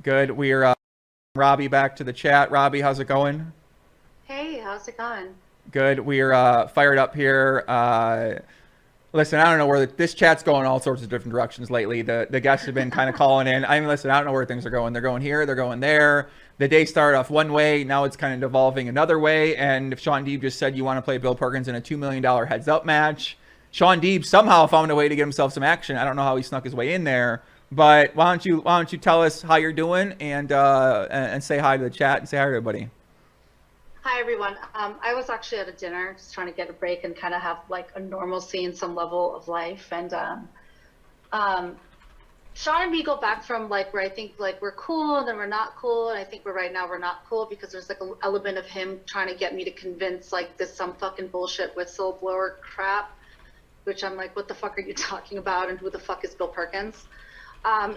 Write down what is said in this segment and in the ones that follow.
Good. We're Robbi back to the chat. Robbi, how's it going? Hey, how's it going? Good. We're fired up here. Listen, I don't know where this chat's going all sorts of different directions lately. The guests have been kind of calling in. I mean, listen, I don't know where things are going. They're going here, they're going there. The day started off one way, now it's kind of devolving another way. And if Sean Deeb just said you want to play Bill Perkins in a $2 million heads up match, Sean Deeb somehow found a way to get himself some action. I don't know how he snuck his way in there, but why don't you tell us how you're doing and say hi to the chat and say hi to everybody. Hi, everyone. I was actually at a dinner, just trying to get a break and kind of have like a normalcy in some level of life. And um, Sean and me go back from like where I think like we're cool and then we're not cool. And I think right now we're not cool because there's like an element of him trying to get me to convince like this some fucking bullshit whistleblower crap, which I'm like, what the fuck are you talking about? And who the fuck is Bill Perkins?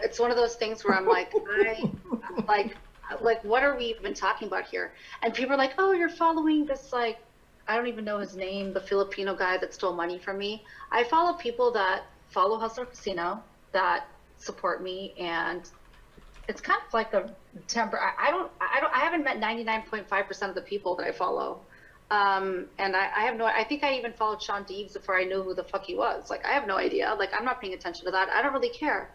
It's one of those things where I'm like, like, what are we even talking about here? And people are like, oh, you're following this, like, I don't even know his name, the Filipino guy that stole money from me. I follow people that follow Hustler Casino, that support me, and it's kind of like a temper. I haven't met 99.5% of the people that I follow. And I have no, I think I even followed Sean Deebs before I knew who the fuck he was. Like, I have no idea. Like, I'm not paying attention to that. I don't really care.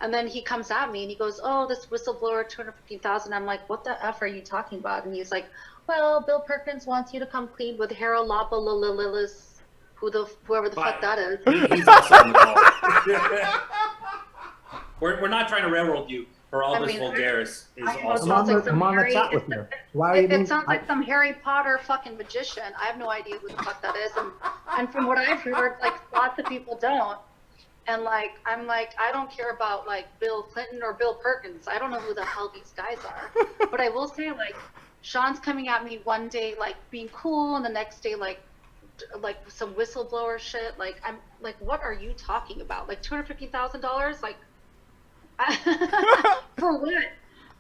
And then he comes at me and he goes, oh, this whistleblower, 250,000. I'm like, what the F are you talking about? And he's like, well, Bill Perkins wants you to come clean with Harold Lapa, whoever the fuck that is. He's also on the call. We're not trying to railroad you. For all this vulgaris is also. I'm on the chat with you. Why are you It sounds like some Harry Potter fucking magician. I have no idea who the fuck that is. And from what I've heard, like lots of people don't. And like, I'm like, I don't care about like Bill Clinton or Bill Perkins. I don't know who the hell these guys are. But I will say, like, Sean's coming at me one day like being cool, and the next day like some whistleblower shit. Like, I'm like, what are you talking about? Like $250,000? Like, for what?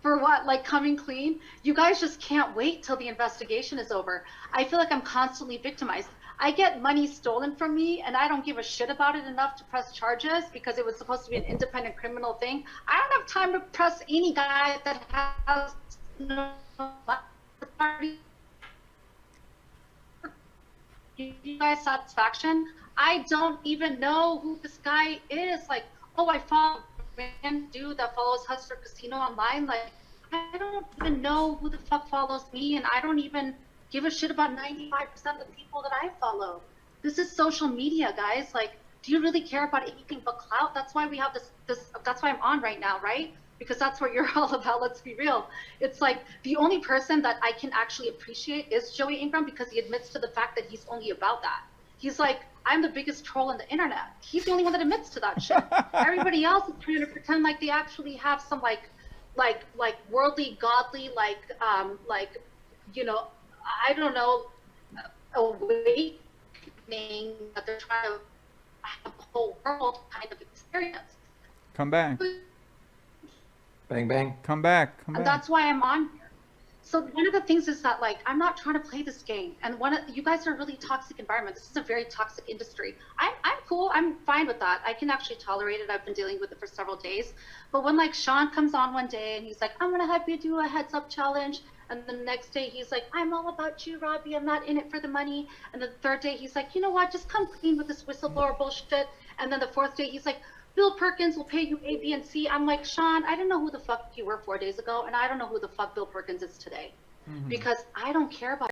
For what? Like coming clean? You guys just can't wait till the investigation is over. I feel like I'm constantly victimized. I get money stolen from me and I don't give a shit about it enough to press charges because it was supposed to be an independent criminal thing. I don't have time to press any guy that has no authority. You guys satisfaction? I don't even know who this guy is. Like, oh, I follow a random dude that follows Hustler Casino online. Like, I don't even know who the fuck follows me, and I don't even give a shit about 95% of the people that I follow. This is social media, guys. Like, do you really care about anything but clout? That's why we have this, that's why I'm on right now, right? Because that's what you're all about, let's be real. It's like, the only person that I can actually appreciate is Joey Ingram because he admits to the fact that he's only about that. He's like, I'm the biggest troll on the internet. He's the only one that admits to that shit. Everybody else is trying to pretend like they actually have some like worldly, godly, you know, I don't know, awakening that they're trying to have the whole world kind of experience. Come back. bang bang? Come back. Come And back. that's why I'm on here. So one of the things is that like I'm not trying to play this game, and you guys are a really toxic environment. This is a very toxic industry. I'm cool. I'm fine with that. I can actually tolerate it. I've been dealing with it for several days. But when like Sean comes on one day and he's like, I'm gonna have you do a heads up challenge, and the next day he's like, I'm all about you, Robbi. I'm not in it for the money. And the third day he's like, you know what? Just come clean with this whistleblower bullshit. And then the fourth day he's like, Bill Perkins will pay you A, B, and C. I'm like, Sean, I didn't know who the fuck you were 4 days ago, and I don't know who the fuck Bill Perkins is today. Because I don't care about